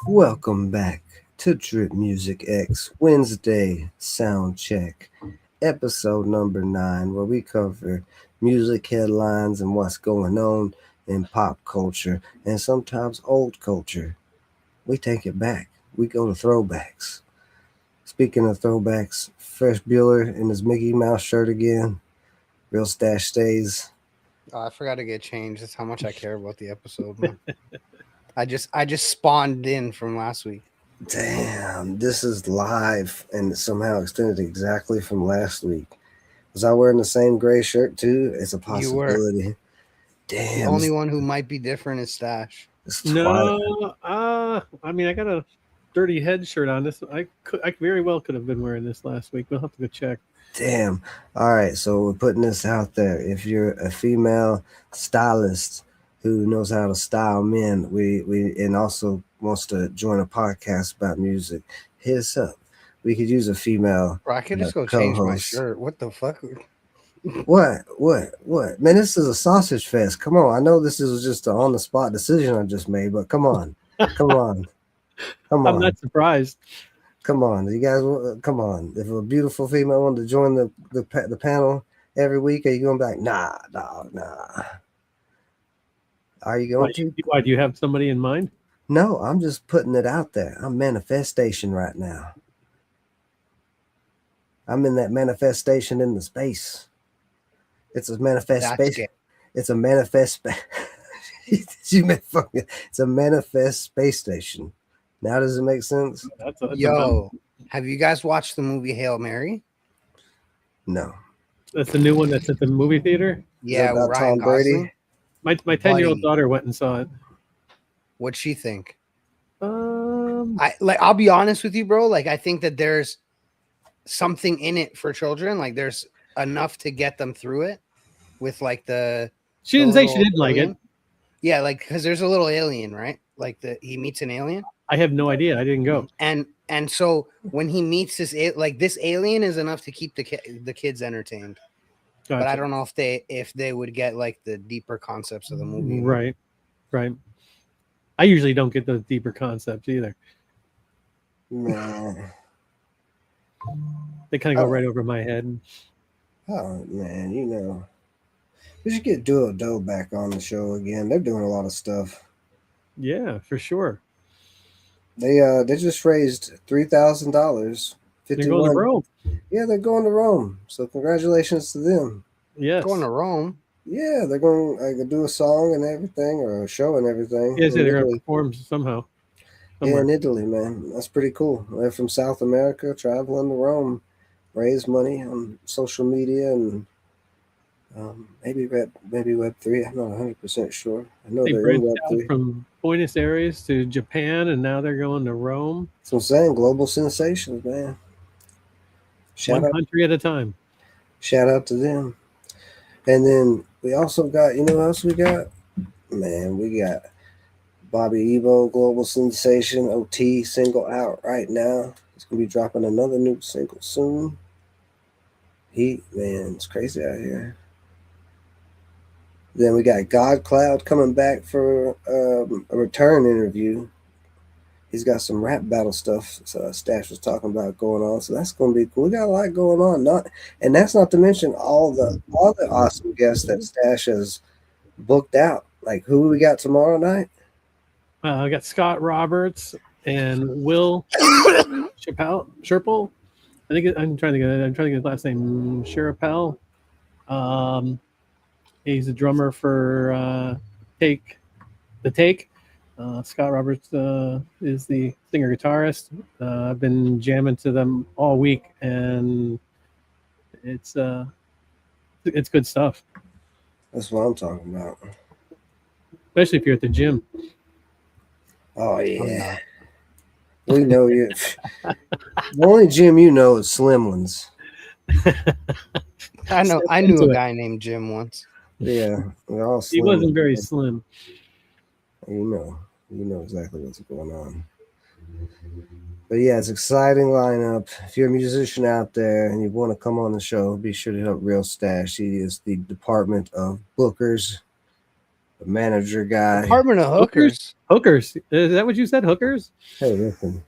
Welcome back to Drip Music X Wednesday Sound Check, episode number 9, where we cover music headlines and what's going on in pop culture and sometimes old culture. We take it back. We go to throwbacks. Speaking of throwbacks, Fresh Bueller in his Mickey Mouse shirt again. Real Stash stays. Oh, I forgot to get changed. That's how much I care about the episode, man. I just spawned in from last week. Damn, this is live and somehow extended exactly from last week. Was I wearing the same gray shirt too? It's a You were possibility. the Damn, only one who might be different is Stash. it's twilight. No, I mean, I got a dirty head shirt on. I very well could have been wearing this last week. We'll have to go check. Damn. All right, so we're putting this out there. If you're a female stylist who knows how to style men, we and also wants to join a podcast about music, hit us up. We could use a female Bro, I could just go change my co-host. shirt. What the fuck? What? Man, this is a sausage fest. Come on. I know this is just an on the spot decision I just made, but come on. Come on. Come I'm on. not surprised. Come on. You guys, come on. If a beautiful female wanted to join the panel every week, are you going back? Nah, dog, nah. Are you Why, going to? why do you have somebody in mind? No, I'm just putting it out there. I'm manifestation right now. I'm in that manifestation in the space. It's a manifest That's space. gay. It's a manifest it's a manifest space station. Now does it make sense? That's a Yo, have you guys watched the movie Hail Mary? No. that's the new one that's at the movie theater. Yeah, about with Ryan Tom Brady? Gosling. My 10-year-old Buddy. daughter went and saw it. What'd she think? I I'll be honest with you, bro. Like, I think that there's something in it for children. Like, there's enough to get them through it. With like she didn't say she didn't like it. alien. Yeah, like because there's a little alien, right? Like he meets an alien, I have no idea. I didn't go. and so when he meets this this alien is enough to keep the kids entertained. But I Gotcha. don't know if they would get like the deeper concepts of the movie. Right. I usually don't get those deeper concepts either. Man. They kind of go Oh. right over my head. Oh man, we should get Duo Doe back on the show again. They're doing a lot of stuff. Yeah, for sure. They just raised $3,000. They're going to Rome. Yeah, they're going to Rome. So congratulations to them. Yes. Going to Rome. Yeah, they're going to do a song and everything, or a show and everything. Yes, in they're going to Italy. perform somehow. Yeah, Somewhere. in Italy, man. That's pretty cool. They're from South America, traveling to Rome, raise money on social media and maybe Web3. I'm not 100% sure. I know They they're in branched out Web3. from Buenos Aires to Japan, and now they're going to Rome. So I'm saying global sensations, man. One country at a time. Shout out to them. And then we also got, you know what else we got? Man, we got Bobby Evo, global sensation, OT single out right now. He's gonna be dropping another new single soon. Man, it's crazy out here. Then we got God Cloud coming back for a return interview. He's got some rap battle stuff. Stash was talking about going on, so that's gonna be cool. We got a lot going on. And that's not to mention all the awesome guests that Stash has booked out. Like who we got tomorrow night? I got Scott Roberts and Will Sherpel. I'm trying to get his last name. Sherpel. He's a drummer for Take. Scott Roberts is the singer guitarist. I've been jamming to them all week, and it's good stuff. That's what I'm talking about. Especially if you're at the gym. Oh yeah, we know you. The only gym you know is Slimlands. I knew into a it. guy named Jim once. Yeah, they're all He slim. wasn't very slim. You know exactly what's going on. But yeah, it's exciting lineup. If you're a musician out there and you want to come on the show, be sure to help Real Stash. He is the Department of Bookers. the manager guy. Department of Hookers. Hookers. Is that what you said? Hookers? Hey, listen.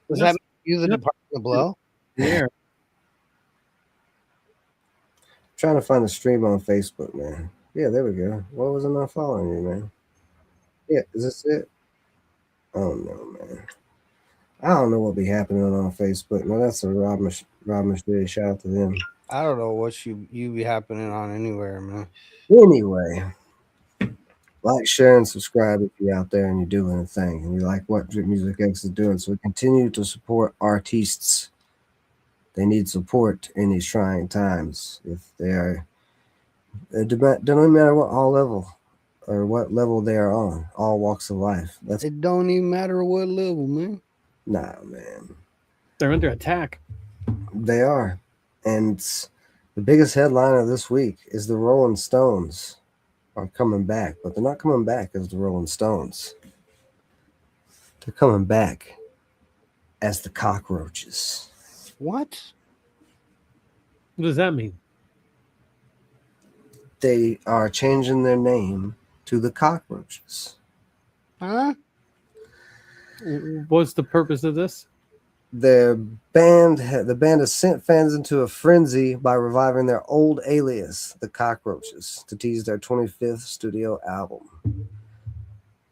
Does Yes. that make you the Yep. Department of Blow? Yeah. Trying to find the stream on Facebook, man. Yeah, there we go. Why was I not following you, man? Yeah, is this it? Oh no, man. I don't know what be happening on Facebook. No, that's a Rob Machete. Shout out to them. I don't know what you be happening on anywhere, man. Anyway, like, share, and subscribe if you're out there and you're doing a thing and you like what Drip Music X is doing. So we continue to support artists. They need support in these trying times. If they are, it doesn't matter what level they are on, all walks of life. That's It don't even matter what level, man. nah, man. They're under attack. They are, and the biggest headline of this week is the Rolling Stones are coming back, but they're not coming back as the Rolling Stones. They're coming back as the Cockroaches. What? What does that mean? They are changing their name to the Cockroaches. Huh? What's the purpose of this? The band has sent fans into a frenzy by reviving their old alias, the Cockroaches, to tease their 25th studio album,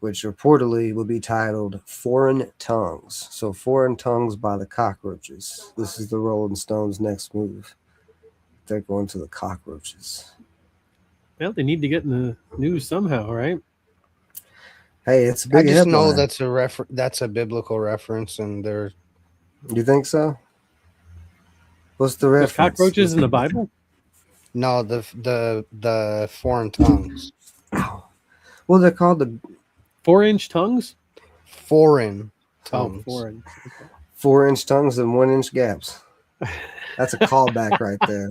which reportedly will be titled Foreign Tongues. So, Foreign Tongues by the Cockroaches. This is the Rolling Stones' next move. They're going to the Cockroaches. Well, they need to get in the news somehow, right? Hey, it's a I big just know headline. that's a biblical reference, and they're You think so? What's the There's reference? cockroaches in the Bible? no the foreign tongues. Well, they're called the 4-inch tongues? Foreign tongues. Oh, foreign. 4-inch tongues and 1-inch gaps. That's a callback right there.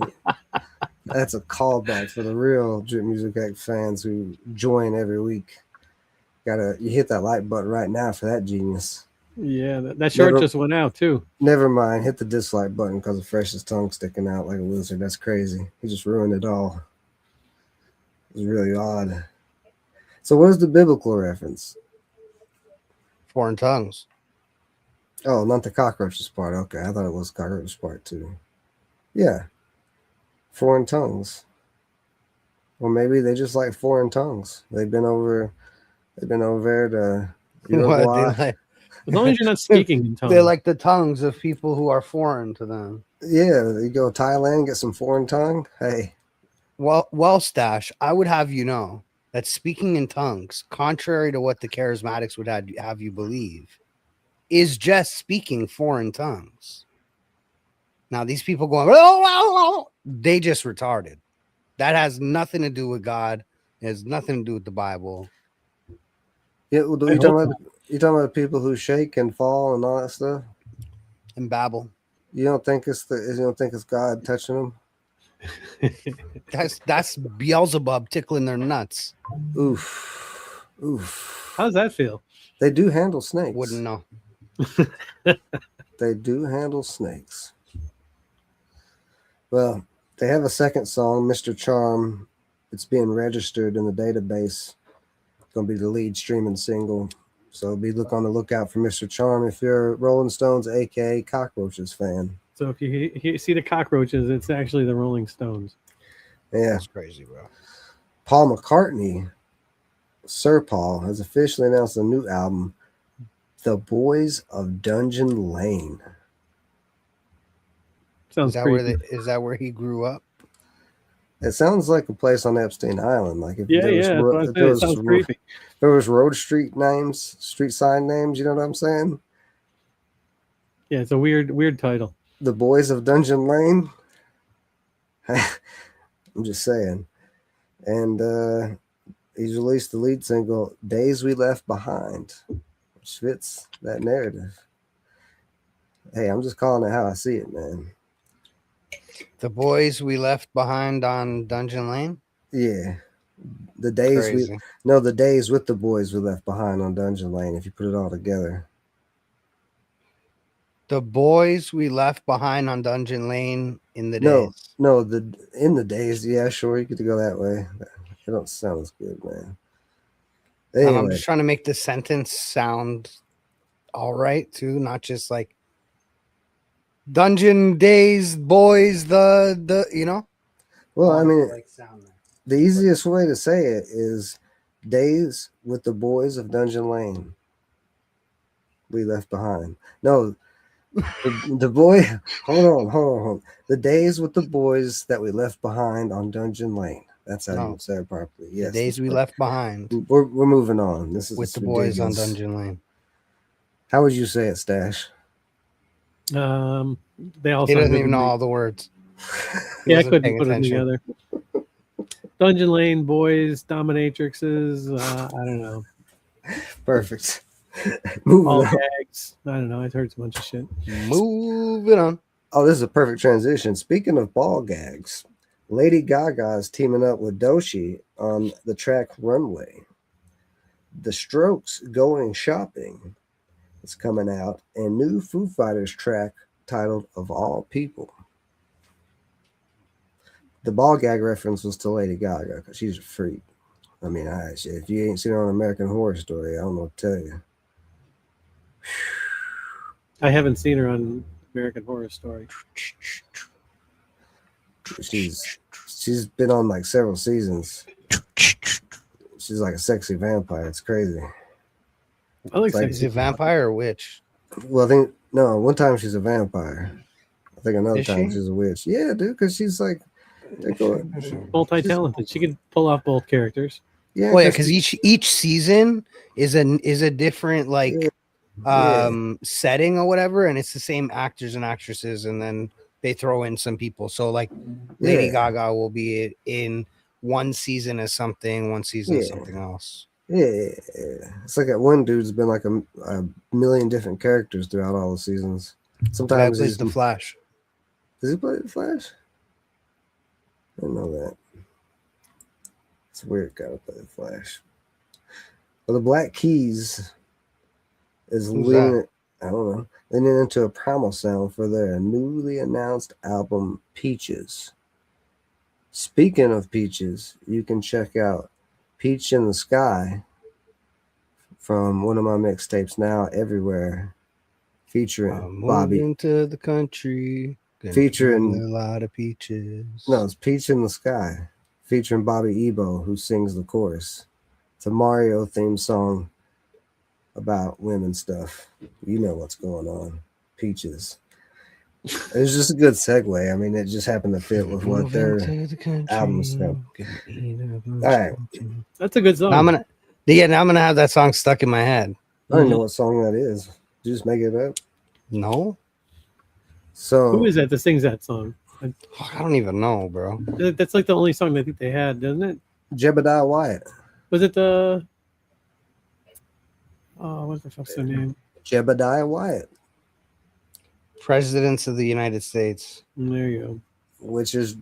That's a callback for the real Drip Music X fans who join every week. You hit that like button right now for that genius. Yeah, that short just went out too. Never mind, hit the dislike button because of Fresh's tongue sticking out like a lizard. That's crazy. He just ruined it all. It was really odd. So what is the biblical reference? Foreign tongues. Oh, not the cockroaches part. Okay, I thought it was cockroaches part too. Yeah. Foreign tongues. Or maybe they just like foreign tongues. They've been over there to Uruguay. What, As long as you're not speaking in tongues. they're like the tongues of people who are foreign to them. Yeah, you go to Thailand, get some foreign tongue. Hey. Well, Stash, I would have you know that speaking in tongues, contrary to what the charismatics would have you believe, is just speaking foreign tongues. Now, these people going, oh, they just retarded. That has nothing to do with God. It has nothing to do with the Bible. Yeah, well, you talking about people who shake and fall and all that stuff? And babble. You don't think it's God touching them? That's Beelzebub tickling their nuts. Oof. How does that feel? They do handle snakes. Wouldn't know. They do handle snakes. Well, they have a second song, Mr. Charm. It's being registered in the database. It's going to be the lead streaming single. So look on the lookout for Mr. Charm if you're a Rolling Stones, aka Cockroaches fan. So if you see the cockroaches, it's actually the Rolling Stones. Yeah. That's crazy, bro. Paul McCartney, Sir Paul, has officially announced a new album, The Boys of Dungeon Lane. Sounds creepy. Is that where he grew up? It sounds like a place on Epstein Island. Like if Yeah, there was, that's what I said. It sounds creepy. There was road street names, street sign names. You know what I'm saying? Yeah, it's a weird title. The Boys of Dungeon Lane. I'm just saying. And he's released the lead single, Days We Left Behind, which fits that narrative. Hey, I'm just calling it how I see it, man. The boys we left behind on Dungeon Lane? Yeah. The days the days with the boys we left behind on Dungeon Lane, if you put it all together. The boys we left behind on Dungeon Lane in the days. In the days, yeah, sure, you get to go that way. It don't sound as good, man. And I'm Anyway, just trying to make the sentence sound all right too, not just like Dungeon Days Boys. The you know. well, I mean, Like sound there. the easiest way to say it is Days with the Boys of Dungeon Lane. We left behind. No, the boy. Hold on. The days with the boys that we left behind on Dungeon Lane. That's how No. you say it properly. The Yes. days we left behind We're moving on. This is with the boys on ridiculous. Dungeon Lane. How would you say it, Stash? They all He sound doesn't good even to know me. all the words. Yeah, I wasn't couldn't paying put them attention. together. Dungeon Lane, boys, dominatrixes. I don't know. Perfect. Moving All on. gags. I don't know. I've heard a bunch of shit. Moving on. Oh, this is a perfect transition. Speaking of ball gags, Lady Gaga is teaming up with Doechii on the track Runway. The Strokes Going Shopping is coming out, and new Foo Fighters track titled Of All People. The ball gag reference was to Lady Gaga because she's a freak. I mean, if you ain't seen her on American Horror Story, I don't know what to tell you. I haven't seen her on American Horror Story. She's been on like several seasons. She's like a sexy vampire. It's crazy. I like It's like- Is sexy. it vampire or witch? Well, I think no. One time she's a vampire. I think another Is time she? she's a witch. Yeah, dude, because she's like, they go, Multi-talented. She could pull off both characters. yeah, Well, yeah, because each season is a different like Yeah. setting or whatever, and it's the same actors and actresses, and then they throw in some people. So like Lady Yeah. Gaga will be in one season as something, one season as Yeah. something else. Yeah, it's like that one dude's been like a million different characters throughout all the seasons. Guy Sometimes plays he's the Flash. Does he play the Flash? I didn't know that. It's weird guy to play the Flash. Well, the Black Keys is Who's leaning, I don't know, leaning into a primal sound for their newly announced album Peaches. Speaking of Peaches, you can check out Peach in the Sky from one of my mixtapes Now Everywhere, featuring Bobby. Moving to the country, gonna Featuring- eat a lot of peaches. No, it's Peach in the Sky, featuring Bobby Ebo, who sings the chorus. It's a Mario themed song about women stuff. You know what's going on. Peaches. It was just a good segue. I mean, it just happened to fit with what their album's called. All right. That's a good song. Now I'm gonna have that song stuck in my head. I don't know what song that is. Did you just make it up? No, So Who is that that sings that song? I don't even know, bro. That's like the only song I think they had, doesn't it? Jebediah Wyatt. Was it the? Oh, what the fuck's their name? Jebediah Wyatt, Presidents of the United States. There you go. which is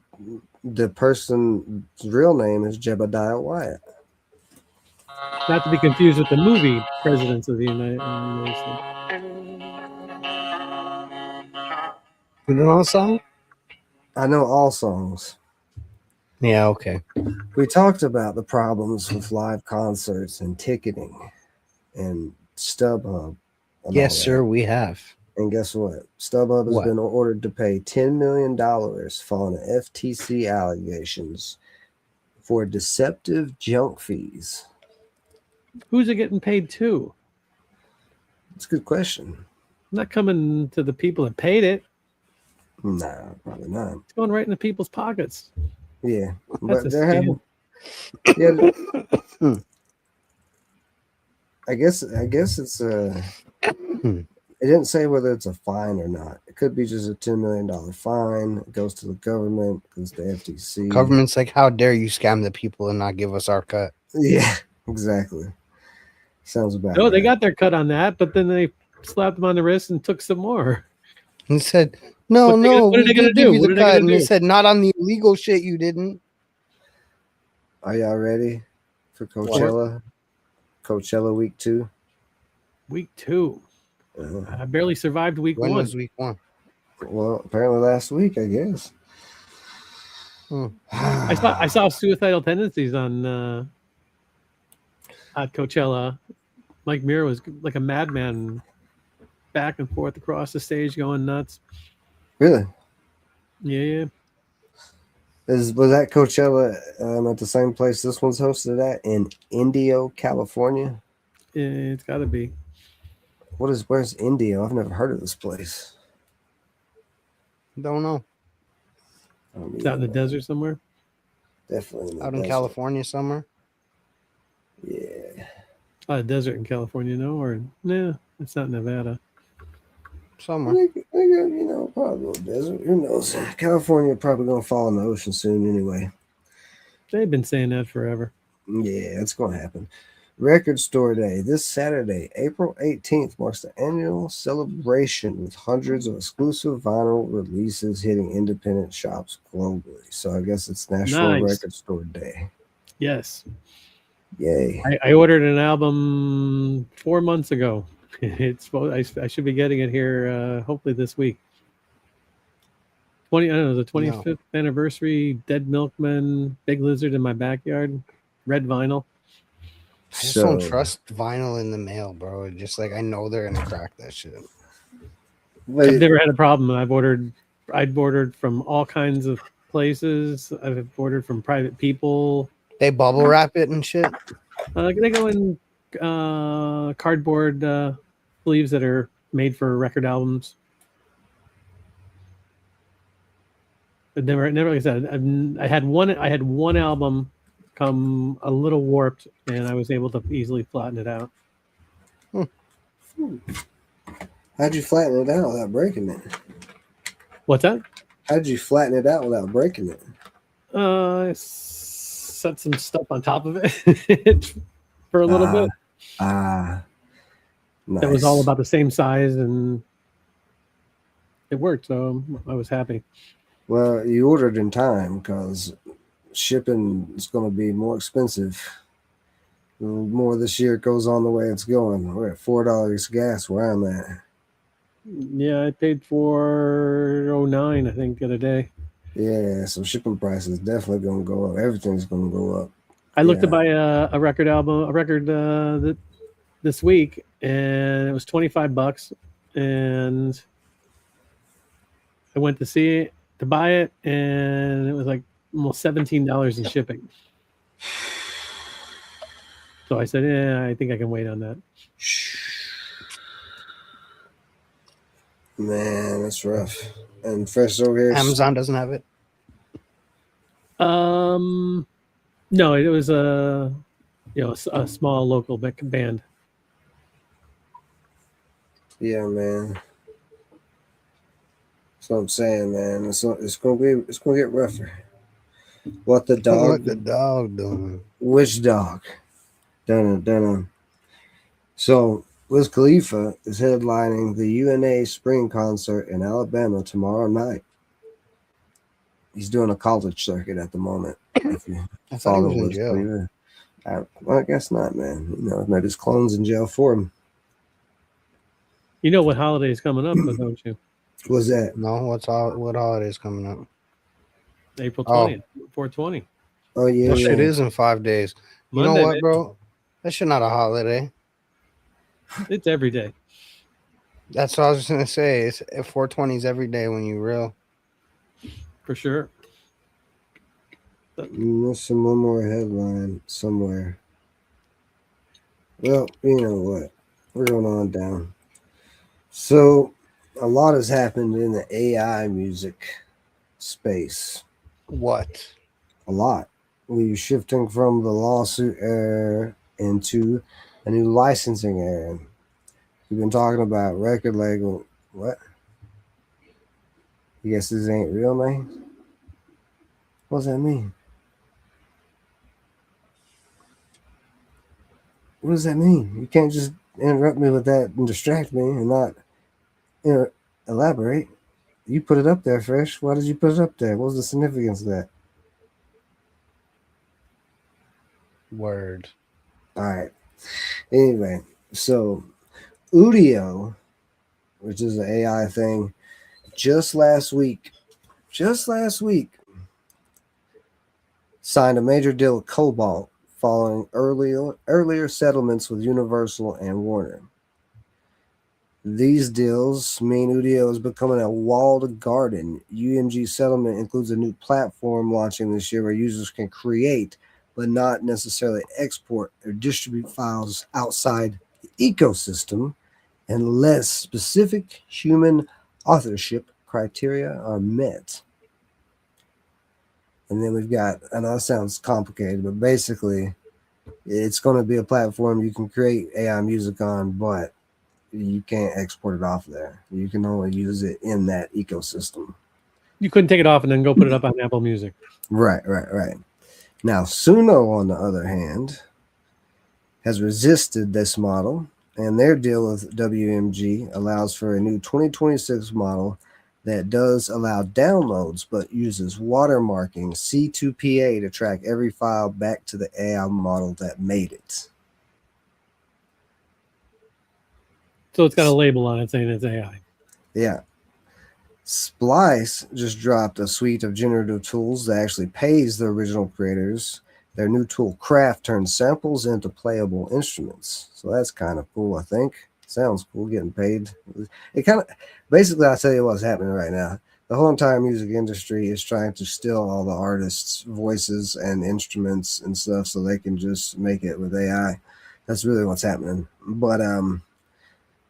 the person's real name is Jebediah Wyatt. Not to be confused with the movie Presidents of the United States. You know the song? I know all songs. Yeah, okay. We talked about the problems with live concerts and ticketing and StubHub. and Yes, all that. sir, we have. And guess what? StubHub has What? been ordered to pay $10 million following FTC allegations for deceptive junk fees. Who's it getting paid to? It's a good question. Not coming to the people that paid it. Nah, probably not. It's going right into people's pockets. Yeah, That's but a they're scam. having. Yeah, I guess it's It didn't say whether it's a fine or not. It could be just a $10 million fine. It goes to the government, goes to FTC. Government's like, how dare you scam the people and not give us our cut? Yeah, exactly. Sounds about No, they right. got their cut on that, but then they slapped them on the wrist and took some more. And he said, no, What are they we gonna did do? give you What the are they cut. gonna And they do? said, not on the illegal shit you didn't. Are y'all ready for Coachella? Coachella week 2. Week 2. I barely survived week When 1. was week 1? Well, apparently last week, I guess. I saw suicidal tendencies on at Coachella, Mike Muir was like a madman, back and forth across the stage, going nuts. Really? Yeah. Was that Coachella at the same place this one's hosted at in Indio, California? It's got to be. Where's Indio? I've never heard of this place. Don't know. It's out in the desert somewhere. Definitely Out in California somewhere. Yeah. Desert in California, no, or no, it's not Nevada. Somewhere. Probably a little desert. Who knows? California probably gonna fall in the ocean soon anyway. They've been saying that forever. Yeah, it's gonna happen. Record Store Day this Saturday, April 18th, marks the annual celebration with hundreds of exclusive vinyl releases hitting independent shops globally. So I guess it's National Nice. Record Store Day. Yes. Yay. I ordered an album 4 months ago. I should be getting it here hopefully this week. The 25th anniversary, Dead Milkmen, Big Lizard in My Backyard, red vinyl. I just don't trust vinyl in the mail, bro. Just like I know they're gonna crack that shit. I've never had a problem. I've ordered from all kinds of places. I've ordered from private people. They bubble wrap it and shit. They go in cardboard sleeves that are made for record albums. But never like I said, I had one album come a little warped, and I was able to easily flatten it out. How'd you flatten it out without breaking it? What's that? How'd you flatten it out without breaking it? I set some stuff on top of it for a little bit. Nice. That was all about the same size, and it worked, so I was happy. Well, you ordered in time because shipping is going to be more expensive. The more this year goes on the way it's going. We're at $4 gas where I'm at. Yeah, I paid $4.09, I think, the other day. Yeah, so shipping prices definitely going to go up. Everything's going to go up. I looked to buy a record this week, and it was $25, and I went to see it to buy it, and it was like almost $17 in shipping. So I said, "Yeah, I think I can wait on that." Man, that's rough. And fresh over here. Amazon doesn't have it. No, it was a small local band. Yeah, man. That's what I'm saying, man. It's gonna get rougher. What the dog doing? Which dog? Dun. So Wiz Khalifa is headlining the UNA Spring Concert in Alabama tomorrow night. He's doing a college circuit at the moment. If you I thought he was in jail. Khalifa. I guess not, man. Maybe his clone's in jail for him. You know what holiday is coming up, don't you? What's that? No, what holiday is coming up? April 20th, 420. Oh, yeah. That shit is in 5 days. You Monday, know what, man. bro? That shit not a holiday. It's every day. That's what I was just gonna say. It's 420 is every day when you real. For sure. Missing one more headline somewhere. Well, you know what? We're going on down. So, a lot has happened in the AI music space. What? A lot. We're shifting from the lawsuit era into a new licensing era. We've been talking about record label. What? You guess this ain't real names? What does that mean? What does that mean? You can't just interrupt me with that and distract me and not elaborate. You put it up there, Fresh. Why did you put it up there? What was the significance of that? Word. All right. Anyway, so Udio, which is an AI thing, just last week, signed a major deal with Cobalt following earlier settlements with Universal and Warner. These deals mean Udio is becoming a walled garden. UMG settlement includes a new platform launching this year where users can create but not necessarily export or distribute files outside the ecosystem unless specific human authorship criteria are met. And then we've got, I know it sounds complicated, but basically it's going to be a platform you can create AI music on, but you can't export it off there. You can only use it in that ecosystem. You couldn't take it off and then go put it up on Apple Music. Right. Now, Suno, on the other hand, has resisted this model, and their deal with WMG allows for a new 2026 model that does allow downloads but uses watermarking C2PA to track every file back to the AI model that made it. So it's got a label on it saying it's AI. Yeah. Splice just dropped a suite of generative tools that actually pays the original creators. Their new tool, Craft, turns samples into playable instruments. So that's kind of cool, I think. Sounds cool, getting paid. It kind of, basically, I'll tell you what's happening right now. The whole entire music industry is trying to steal all the artists' voices and instruments and stuff so they can just make it with AI. That's really what's happening. But,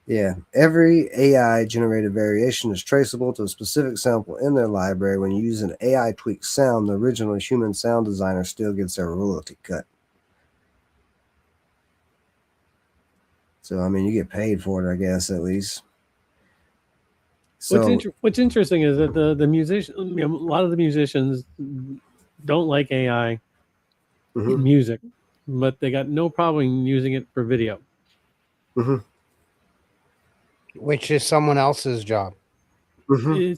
yeah, every AI generated variation is traceable to a specific sample in their library. When you use an AI tweaked sound, the original human sound designer still gets their royalty cut. So, I mean, you get paid for it, I guess, at least. So, What's interesting is that the musician, a lot of the musicians don't like AI in music, but they got no problem using it for video. Which is someone else's job. Yeah,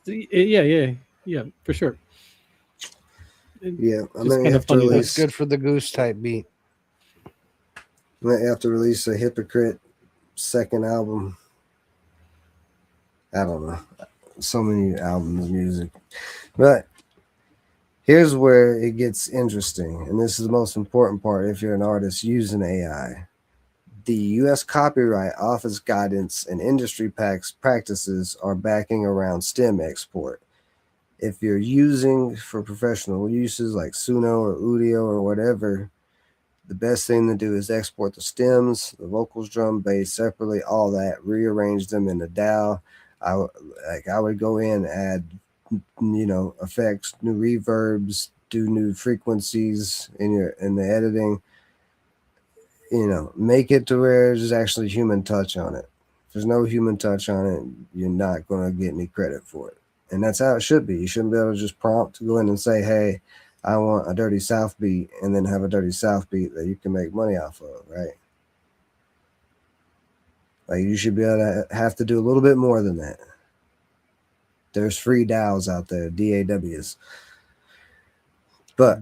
for sure. Yeah, I Just mean, kind of funny. That's good for the Goose type beat. They have to release a Hypocrite second album. I don't know. So many albums of music. But here's where it gets interesting. And this is the most important part if you're an artist using AI. The U.S. Copyright Office guidance and industry practices are backing around STEM export. If you're using for professional uses like Suno or Udio or whatever, the best thing to do is export the stems, the vocals, drum, bass separately, all that, rearrange them in the DAW. I would go in, add, effects, new reverbs, do new frequencies in the editing. Make it to where there's actually human touch on it. If there's no human touch on it, you're not going to get any credit for it. And that's how it should be. You shouldn't be able to just prompt to go in and say, hey, I want a Dirty South beat, and then have a Dirty South beat that you can make money off of, right? Like, you should be able to have to do a little bit more than that. There's free DAWs out there, DAWs. But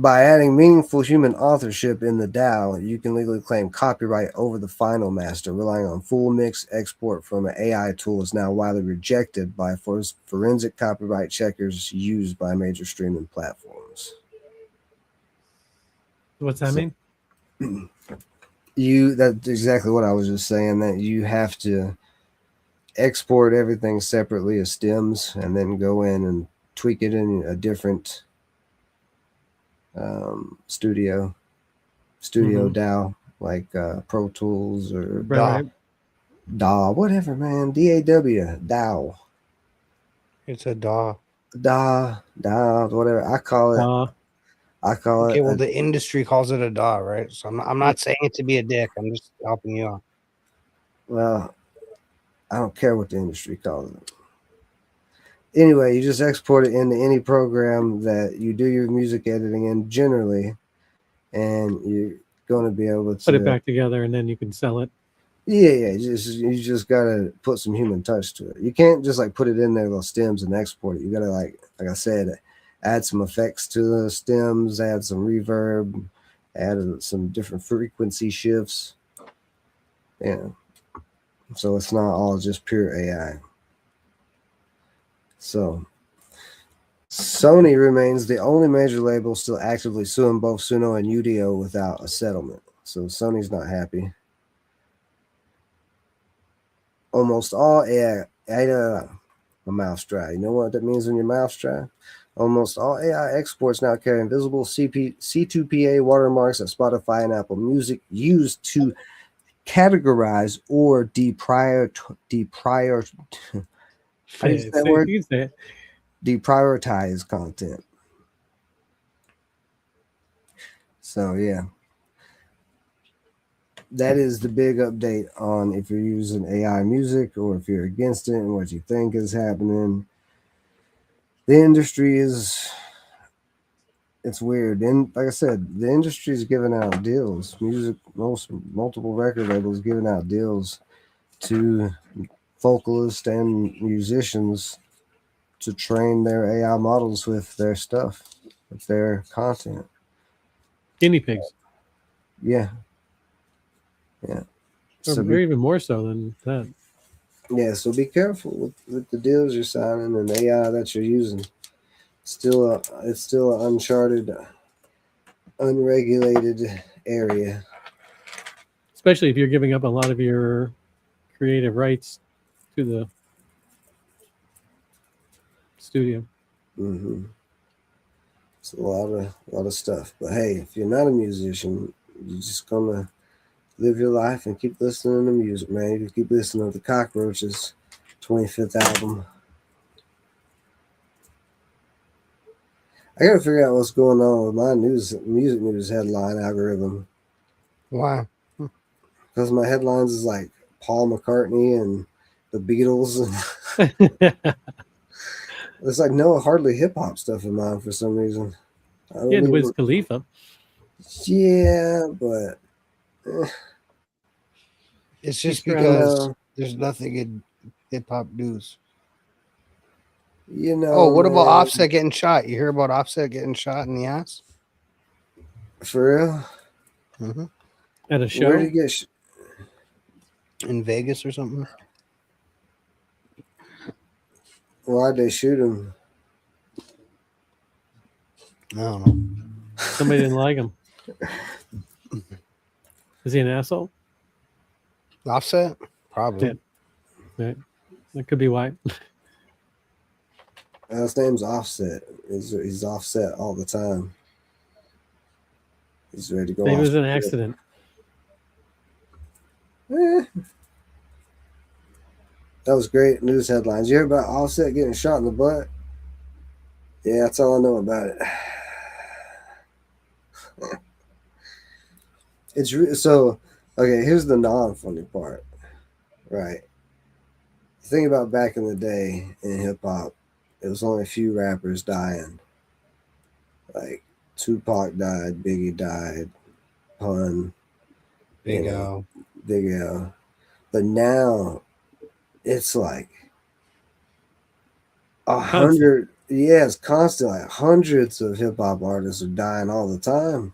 by adding meaningful human authorship in the DAW, you can legally claim copyright over the final master. Relying on full mix export from an AI tool is now widely rejected by forensic copyright checkers used by major streaming platforms. What's that mean? That's exactly what I was just saying, that you have to export everything separately as stems and then go in and tweak it in a different studio DAW, like Pro Tools or DAW, whatever, man. DAW. It's a DAW. DAW, whatever. I call it. Okay, well, the industry calls it a DAW, right? So I'm not saying it to be a dick. I'm just helping you out. Well, I don't care what the industry calls it. Anyway, you just export it into any program that you do your music editing in generally, and you're going to be able to put it back together, and then you can sell it. Yeah. You just gotta put some human touch to it. You can't just like put it in there, little stems, and export it. You gotta like I said, add some effects to the stems, add some reverb, add some different frequency shifts. Yeah. So it's not all just pure AI. So Sony remains the only major label still actively suing both Suno and Udio without a settlement. So Sony's not happy. Almost all AI, my mouth's dry. You know what that means when your mouth's dry? Almost all AI exports now carry invisible C2PA watermarks that Spotify and Apple Music use to categorize or how do you say that word? You can say it. Deprioritize content. So yeah, that is the big update on if you're using AI music or if you're against it and what you think is happening. The industry is, it's weird. And like I said, the industry is giving out deals. Multiple record labels giving out deals to vocalists and musicians to train their AI models with their stuff, with their content. Guinea pigs. Yeah. So Or even more so than that. Yeah, so be careful with the deals you're signing and the AI that you're using. It's still an uncharted, unregulated area. Especially if you're giving up a lot of your creative rights to the studio. Mm-hmm. It's a lot of stuff. But hey, if you're not a musician, you're just gonna live your life and keep listening to music, man. You can keep listening to the Cockroaches 25th album. I gotta figure out what's going on with my music news headline algorithm. Why? Because my headlines is like Paul McCartney and the Beatles. There's like hardly hip hop stuff in mine for some reason. Yeah, and Wiz Khalifa. Yeah, but It's just He's because there's nothing in hip hop news. you know. Oh, what about man, Offset getting shot? You hear about Offset getting shot in the ass? For real? Mm-hmm. At a show? Where did he get? In Vegas or something? Why'd they shoot him? I don't know. Somebody didn't like him. Is he an asshole? Offset? Probably. Yeah. Right. That could be why. His name's Offset. He's offset all the time. He's ready to go. Maybe it was an the accident. that was great news headlines. You hear about Offset getting shot in the butt? Yeah, that's all I know about it. So okay. Here's the non-funny part, right? Think about back in the day in hip hop, it was only a few rappers dying. Like Tupac died, Biggie died, Pun, Big L. Big L. But now it's like 100. Yeah, it's constant. Like hundreds of hip hop artists are dying all the time.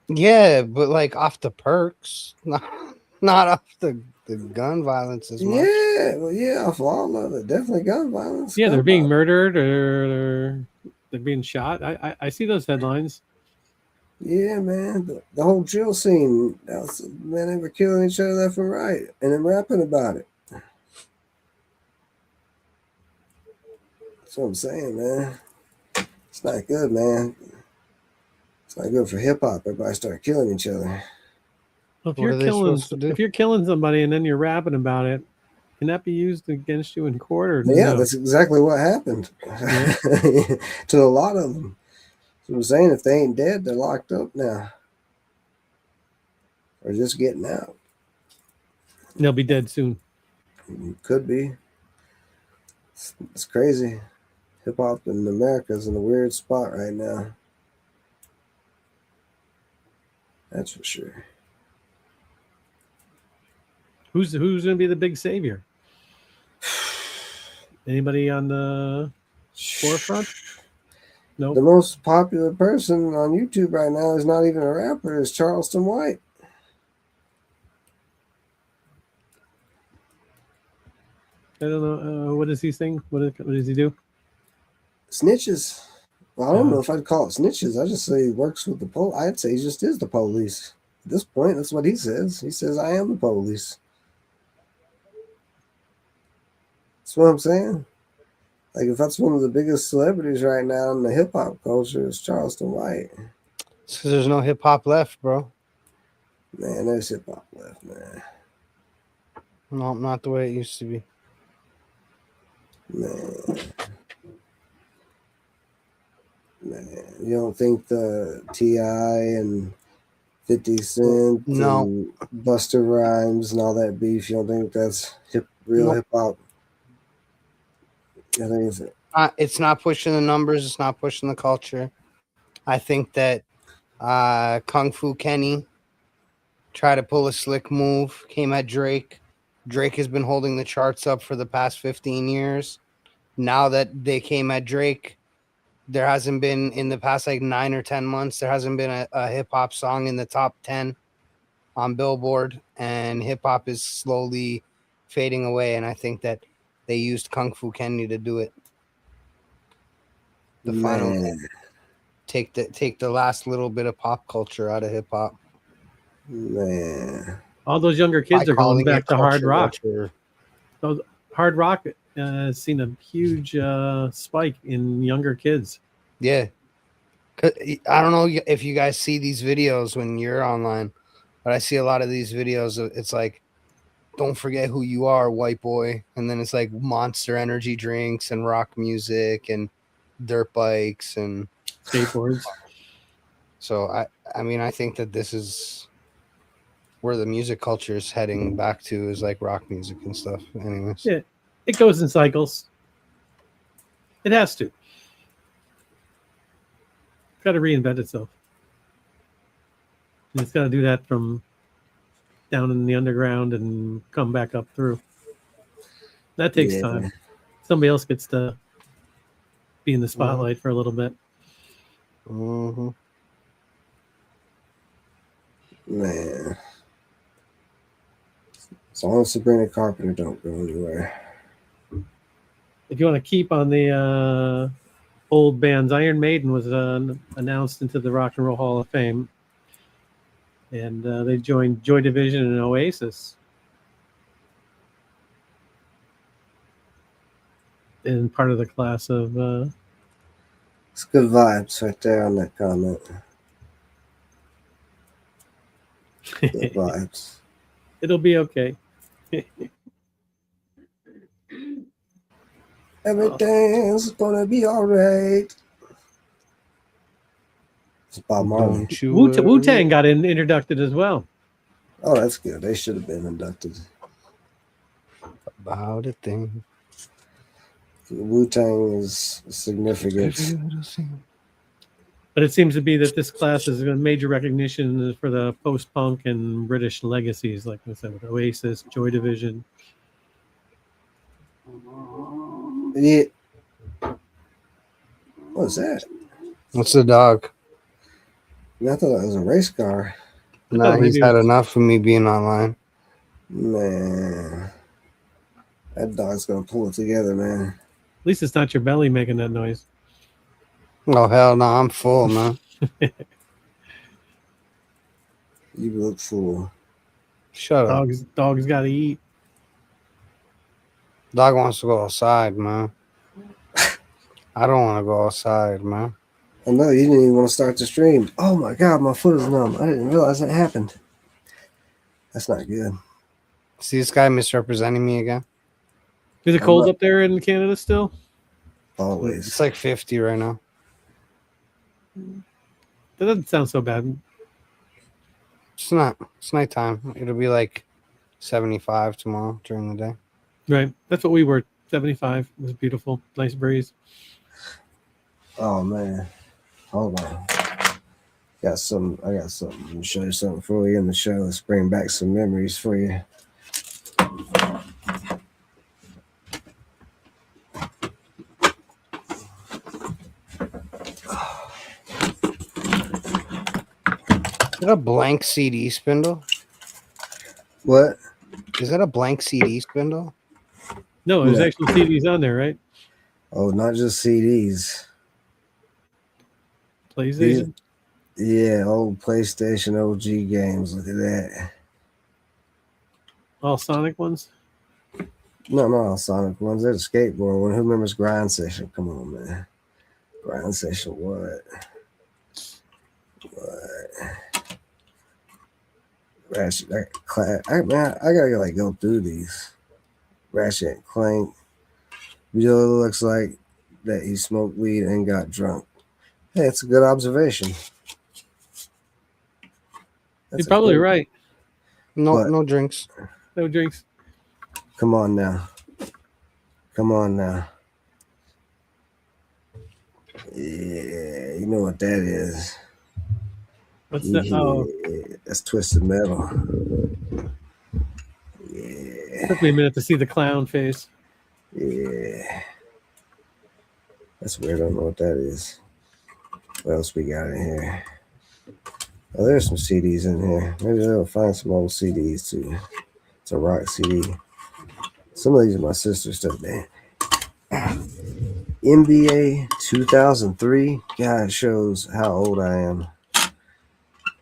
Yeah, but like off the perks, not off the gun violence as much. Yeah, well, yeah, off all of it. Definitely gun violence. Yeah, gun they're being violence. murdered or they're being shot. I see those headlines. Yeah, man. The whole drill scene. Man, they were killing each other left and right and then rapping about it. That's what I'm saying, man. It's not good, man. It's not good for hip hop. Everybody start killing each other. Well, What are they supposed to do? if you're killing somebody and then you're rapping about it, can that be used against you in court or Yeah, no? that's exactly what happened Yeah. to a lot of them. So I'm saying if they ain't dead, they're locked up now. Or just getting out. They'll be dead soon. Could be. It's crazy. Hip hop in America is in a weird spot right now. That's for sure. Who's gonna be the big savior? Anybody on the forefront? No. The most popular person on YouTube right now is not even a rapper, is Charleston White. I don't know. What does he sing? What does he do? Snitches. Well, I don't know if I'd call it snitches. I just say he works with the police. I'd say he just is the police. At this point, that's what he says. He says, I am the police. That's what I'm saying. Like, if that's one of the biggest celebrities right now in the hip hop culture, is Charleston White. It's because there's no hip hop left, bro. Man, there's hip hop left, man. No, not the way it used to be. Man, you don't think the T.I. and 50 Cent No. and Buster Rhymes and all that beef, you don't think that's real No. hip hop? I think It's not pushing the numbers. It's not pushing the culture. I think that Kung Fu Kenny tried to pull a slick move, came at Drake. Drake has been holding the charts up for the past 15 years. Now that they came at Drake, there hasn't been, in the past like 9 or 10 months, there hasn't been a hip-hop song in the top 10 on Billboard, and hip-hop is slowly fading away, and I think that they used Kung Fu Kenny to do it. The final take the last little bit of pop culture out of hip-hop. Man. All those younger kids are going back to hard rock. Culture. Those hard rock has seen a huge spike in younger kids. Yeah. I don't know if you guys see these videos when you're online, but I see a lot of these videos. It's like, don't forget who you are, white boy. And then it's like Monster Energy drinks and rock music and dirt bikes and skateboards. So I mean, I think that this is where the music culture is heading back to, is like rock music and stuff. Anyways. Yeah, it goes in cycles. It has to. Got to reinvent itself. And it's got to do that from down in the underground and come back up through. That takes time. Somebody else gets to be in the spotlight for a little bit. Mm-hmm. Man. As long as Sabrina Carpenter don't go anywhere. If you want to keep on the old bands, Iron Maiden was announced into the Rock and Roll Hall of Fame. And they joined Joy Division and Oasis. And part of the class of... It's good vibes right there on that comment. Good vibes. It'll be okay. Everything's gonna be all right. It's Bob Marley. Wu-Tang got introduced as well. Oh, that's good. They should have been inducted. About a thing. Wu-Tang is significant. But it seems to be that this class is a major recognition for the post-punk and British legacies, like I said, with Oasis, Joy Division. Yeah. What's that? What's the dog? I thought that was a race car. No, he's had enough of me being online. Man. That dog's going to pull it together, man. At least it's not your belly making that noise. Oh, hell no, I'm full, man. You look full. Shut up. Dogs got to eat. Dog wants to go outside, man. I don't want to go outside, man. I know, you didn't even want to start the stream. Oh my God, my foot is numb. I didn't realize that happened. That's not good. See this guy misrepresenting me again? Is it cold up there in Canada still? Always. It's like 50 right now. That doesn't sound so bad. It's not. It's nighttime. It'll be like 75 tomorrow during the day. Right. That's what we were. 75. It was beautiful. Nice breeze. Oh man. Hold on. I got something. Let me show you something for you in the show. Let's bring back some memories for you. Is that a blank CD spindle? What? Is that a blank CD spindle? No, there's actually CDs on there, right? Oh, not just CDs. PlayStation. Yeah, old PlayStation OG games. Look at that. All Sonic ones. No, Sonic ones. There's a skateboard one. Who remembers Grind Session? Come on, man. Grind Session, what? Ratchet, man, I gotta like go through these. Ratchet and Clank. Really looks like that he smoked weed and got drunk. Hey, it's a good observation. You're probably right. No, But- no drinks. No drinks. Come on now. Yeah, you know what that is. What's that? Oh, Yeah, that's Twisted Metal. Yeah, took me a minute to see the clown face. yeah. That's weird. I don't know what that is. What else we got in here? Oh, there's some CDs in here. Maybe they'll find some old CDs too. It's a rock CD. Some of these are my sister's stuff, man. NBA 2003. God, it shows how old I am.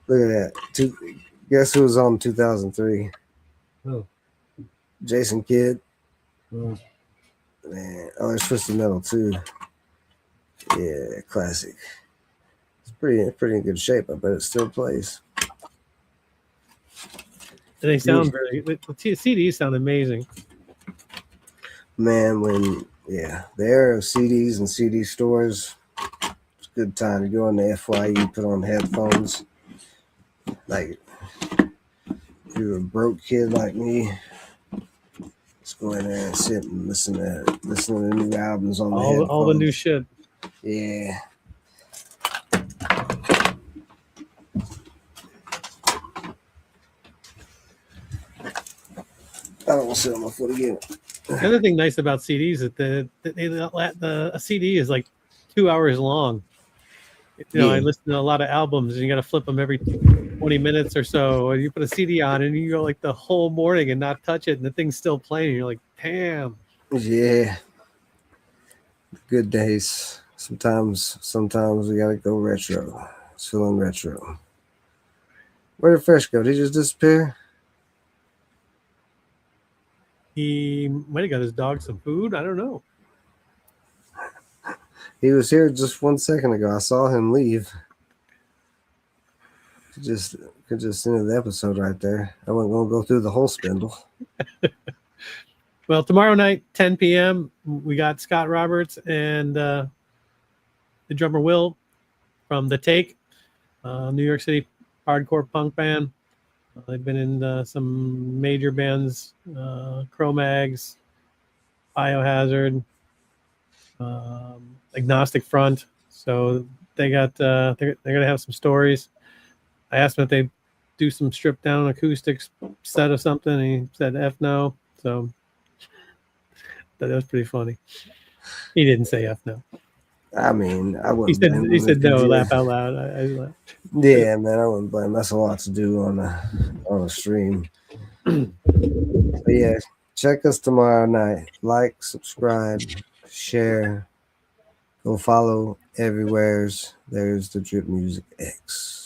Look at that. Guess who was on 2003? Who? Jason Kidd. Hmm. Man, oh, there's Twisted Metal too. Yeah, classic. It's pretty in good shape. I bet it still plays. They sound very. The CDs sound amazing. Man, the era of CDs and CD stores, it's a good time to go on the FYE, put on headphones. Like, if you're a broke kid like me, let's go in there and sit and listen to the new albums on the headphones. All the new shit. Yeah. I don't want to sit on my foot again. The other thing nice about CDs is that a CD is like 2 hours long. You know, Yeah. I listen to a lot of albums, and you got to flip them every 20 minutes or so. Or you put a CD on, and you go like the whole morning and not touch it, and the thing's still playing. You're like, damn. Yeah. Good days. Sometimes we gotta go retro. It's feeling retro. Where did Fresh go? Did he just disappear? He might have got his dog some food. I don't know. He was here just 1 second ago. I saw him leave. Could just end the episode right there. I wasn't gonna go through the whole spindle. Well, tomorrow night, 10 p.m., we got Scott Roberts and the drummer Will from The Take, New York City hardcore punk band. They've been in some major bands, Cro-Mags, Biohazard, Agnostic Front. So they got they're gonna have some stories. I asked him if they do some stripped down acoustics set of something, and he said F no. So that was pretty funny. He didn't say F no. I mean, I He wouldn't. said blame him he if said he no. did. Laugh out loud. I laughed. Yeah, man, I wouldn't blame him. That's a lot to do on a stream. But yeah, check us tomorrow night. Like, subscribe, share. Go follow everywhere's. There's the Drip Music X.